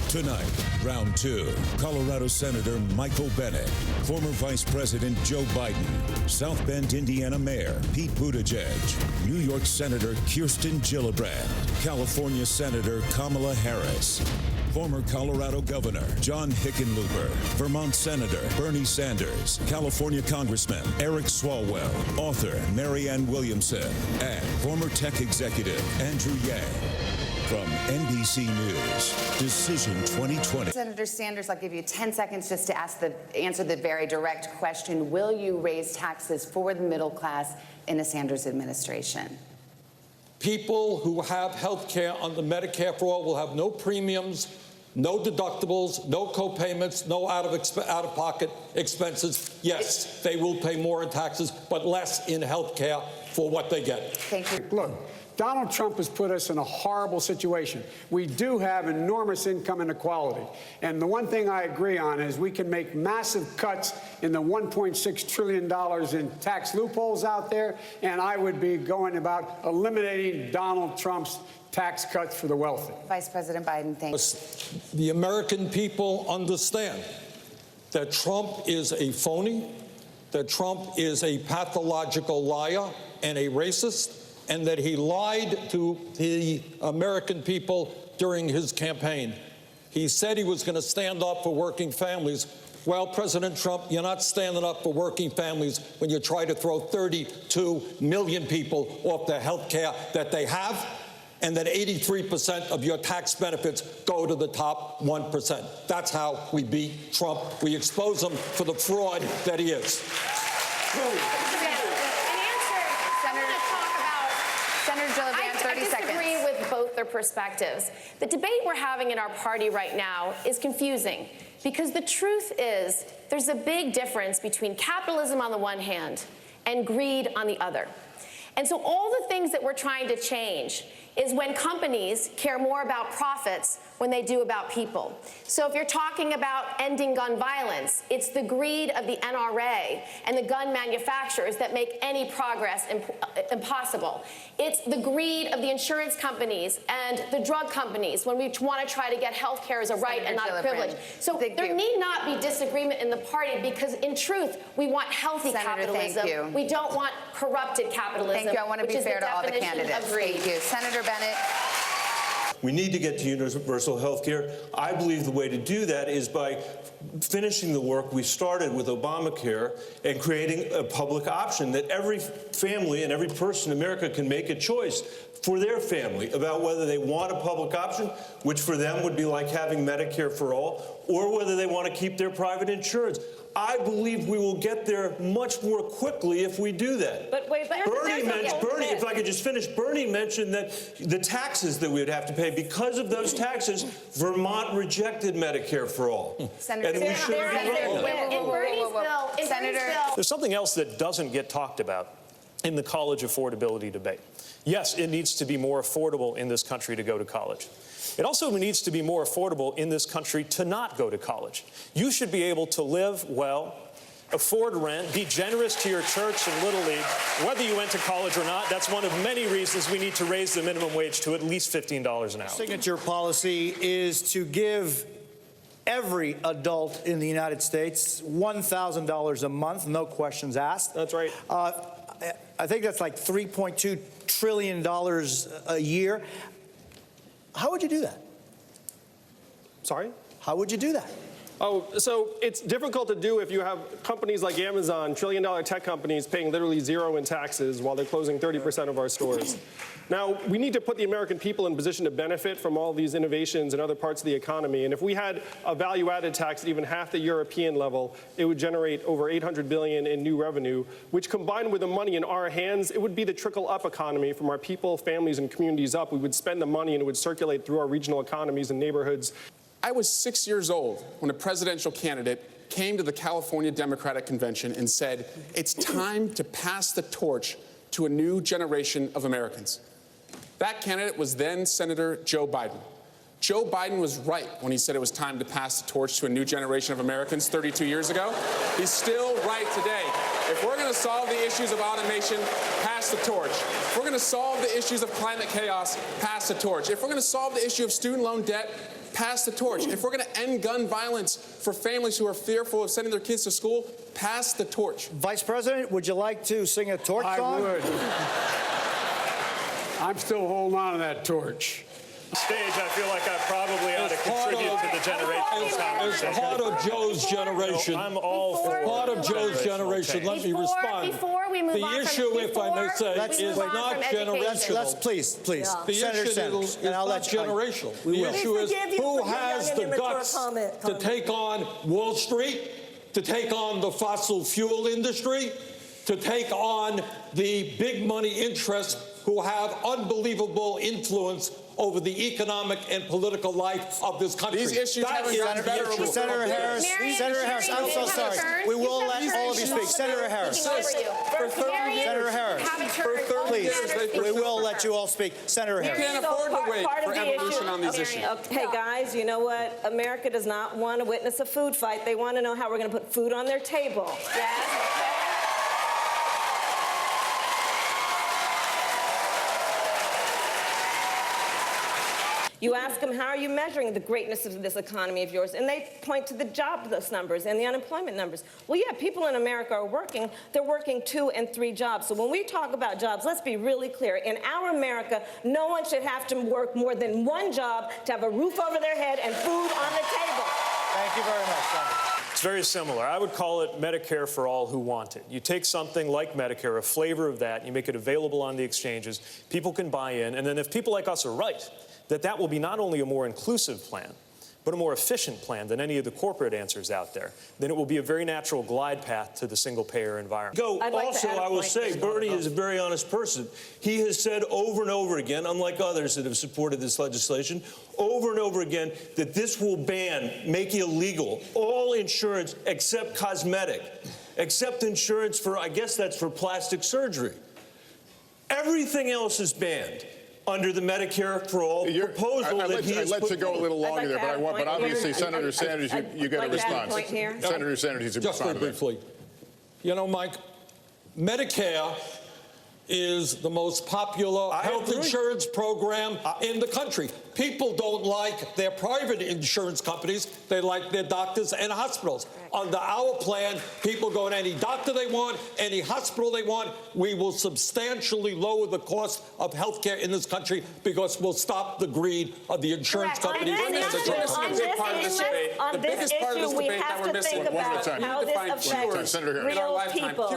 Tonight, round two, Colorado Senator Michael Bennet, former Vice President Joe Biden, South Bend, Indiana Mayor Pete Buttigieg, New York Senator Kirsten Gillibrand, California Senator Kamala Harris, former Colorado Governor John Hickenlooper, Vermont Senator Bernie Sanders, California Congressman Eric Swalwell, author Marianne Williamson, and former tech executive Andrew Yang. From NBC News, Decision 2020. Senator Sanders, I'll give you 10 seconds just to answer the very direct question. Will you raise taxes for the middle class in the Sanders administration? People who have health care under Medicare for All will have no premiums, no deductibles, no co-payments, no out-of-pocket expenses. Yes, they will pay more in taxes, but less in health care for what they get. Thank you. Look, Donald Trump has put us in a horrible situation. We do have enormous income inequality. And the one thing I agree on is we can make massive cuts in the $1.6 trillion in tax loopholes out there, and I would be going about eliminating Donald Trump's tax cuts for the wealthy. Vice President Biden, thanks. The American people understand that Trump is a phony, that Trump is a pathological liar and a racist, and that he lied to the American people during his campaign. He said he was going to stand up for working families. Well, President Trump, you're not standing up for working families when you try to throw 32 million people off the health care that they have, and that 83% of your tax benefits go to the top 1%. That's how we beat Trump. We expose him for the fraud that he is. I disagree with both their perspectives. The debate we're having in our party right now is confusing because the truth is there's a big difference between capitalism on the one hand and greed on the other. And so all the things that we're trying to change is when companies care more about profits when they do about people. So if you're talking about ending gun violence, it's the greed of the NRA and the gun manufacturers that make any progress impossible. It's the greed of the insurance companies and the drug companies when we want to try to get health care as a right and not a privilege. So there need not be disagreement in the party because, in truth, we want healthy capitalism. Thank you. We don't want corrupted capitalism. Thank you. I want to be fair to all the candidates. Thank you. Senator Bennet. We need to get to universal health care. I believe the way to do that is by finishing the work we started with Obamacare and creating a public option that every family and every person in America can make a choice for their family about whether they want a public option, which for them would be like having Medicare for all, or whether they want to keep their private insurance. I believe we will get there much more quickly if we do that. But wait, Bernie, if I could just finish, Bernie mentioned that the taxes that we would have to pay. Because of those taxes, Vermont rejected Medicare for all. Senator, and we should have done that. In Bernie's bill, Senator, there's something else that doesn't get talked about in the college affordability debate. Yes, it needs to be more affordable in this country to go to college. It also needs to be more affordable in this country to not go to college. You should be able to live well, afford rent, be generous to your church and Little League, whether you went to college or not. That's one of many reasons we need to raise the minimum wage to at least $15 an hour. Signature policy is to give every adult in the United States $1,000 a month, no questions asked. That's right. I think that's like $3.2 trillion a year. How would you do that? Sorry? How would you do that? Oh, so it's difficult to do if you have companies like Amazon, trillion-dollar tech companies paying literally zero in taxes while they're closing 30% of our stores. Now, we need to put the American people in position to benefit from all these innovations in other parts of the economy. And if we had a value-added tax at even half the European level, it would generate over $800 billion in new revenue, which combined with the money in our hands, it would be the trickle-up economy from our people, families, and communities up. We would spend the money and it would circulate through our regional economies and neighborhoods. I was 6 years old when a presidential candidate came to the California Democratic Convention and said, it's time to pass the torch to a new generation of Americans. That candidate was then Senator Joe Biden. Joe Biden was right when he said it was time to pass the torch to a new generation of Americans 32 years ago. He's still right today. If we're going to solve the issues of automation, pass the torch. If we're going to solve the issues of climate chaos, pass the torch. If we're going to solve the issue of student loan debt, pass the torch. If we're going to end gun violence for families who are fearful of sending their kids to school, pass the torch. Vice President, would you like to sing a torch song? I would. I'm still holding on to that torch. Stage, I feel like I probably ought to contribute to the generation. As part of Joe's generation, I'm all for part of Joe's generation. Let me respond. Before we move the on issue, from, if I may say, is not generational. Let's please. The Senator issue Sanders, is and I'll not let you. generational. We The will. issue is who has the guts to take on Wall Street, to take on the fossil fuel industry, to take on the big money interests who have unbelievable influence over the economic and political life of this country. These issues haven't gotten better over Senator Harris, Marianne, I'm so sorry. We will let all of you speak. Senator Harris. For 30 years. Senator Harris. Please, we will let you all speak. Senator We Harris. can't afford to wait for evolution on these issues. Hey, guys, you know what? America does not want to witness a food fight. They want to know how we're going to put food on their table. Yes. You ask them, how are you measuring the greatness of this economy of yours? And they point to the jobless numbers and the unemployment numbers. Well, yeah, people in America are working. They're working 2 and 3 jobs. So when we talk about jobs, let's be really clear. In our America, no one should have to work more than 1 job to have a roof over their head and food on the table. Thank you very much, Senator. It's very similar. I would call it Medicare for all who want it. You take something like Medicare, a flavor of that, you make it available on the exchanges, people can buy in, and then if people like us are right, that will be not only a more inclusive plan, but a more efficient plan than any of the corporate answers out there, then it will be a very natural glide path to the single-payer environment. I will say, Bernie is a very honest person. He has said over and over again, unlike others that have supported this legislation, over and over again, that this will make illegal all insurance except cosmetic, except insurance for, I guess that's for plastic surgery. Everything else is banned under the Medicare for All proposal that he has I'd let put you go a little longer there, but obviously, Senator Sanders, you get a response. Senator Sanders, you just very briefly. You know, Mike, Medicare is the most popular health insurance program in the country. People don't like their private insurance companies. They like their doctors and hospitals. Under our plan, people go to any doctor they want, any hospital they want. We will substantially lower the cost of health care in this country because we'll stop the greed of the insurance companies and the drug companies. On this issue, we have to think about how this affects real people.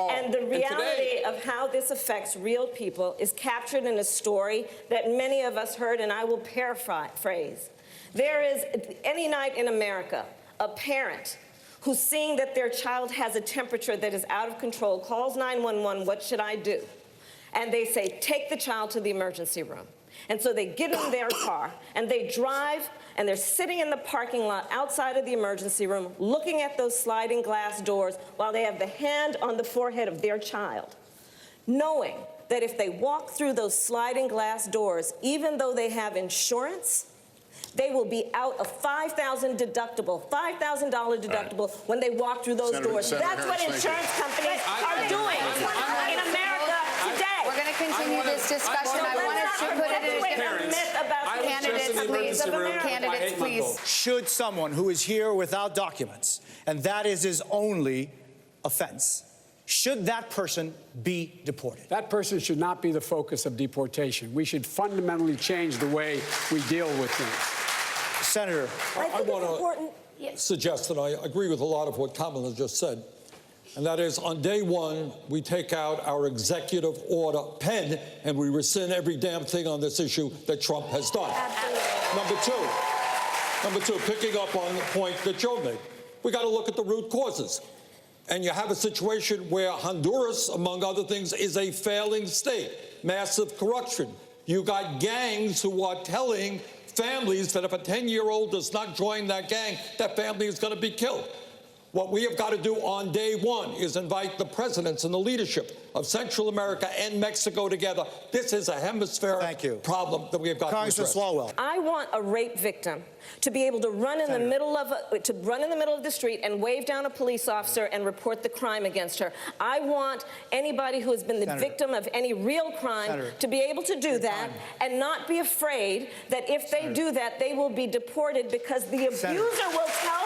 And the reality of how this affects real people is captured in a story that many of us heard, and I will paraphrase. There is, any night in America, a parent who's seeing that their child has a temperature that is out of control, calls 911, what should I do? And they say, take the child to the emergency room. And so they get in their car, and they drive, and they're sitting in the parking lot outside of the emergency room, looking at those sliding glass doors while they have the hand on the forehead of their child, knowing that if they walk through those sliding glass doors, even though they have insurance, they will be out a $5,000 deductible when they walk through those doors. That's what insurance companies are doing in America today. We're going to continue this discussion. I wanted to put it in a different myth about candidates, please. Should someone who is here without documents, and that is his only offense, should that person be deported? That person should not be the focus of deportation. We should fundamentally change the way we deal with things. Senator, I want to suggest that I agree with a lot of what Kamala just said. And that is, on day one, we take out our executive order pen and we rescind every damn thing on this issue that Trump has done. Number two, picking up on the point that Joe made, we got to look at the root causes. And you have a situation where Honduras, among other things, is a failing state, massive corruption. You got gangs who are telling families that if a 10-year-old does not join that gang, that family is going to be killed. What we have got to do on day one is invite the presidents and the leadership of Central America and Mexico together. This is a hemispheric problem that we have got to address. Swalwell. I want a rape victim to be able to run in the middle of the street and wave down a police officer and report the crime against her. I want anybody who has been the victim of any real crime to be able to do that and not be afraid that if they do that, they will be deported because the abuser will tell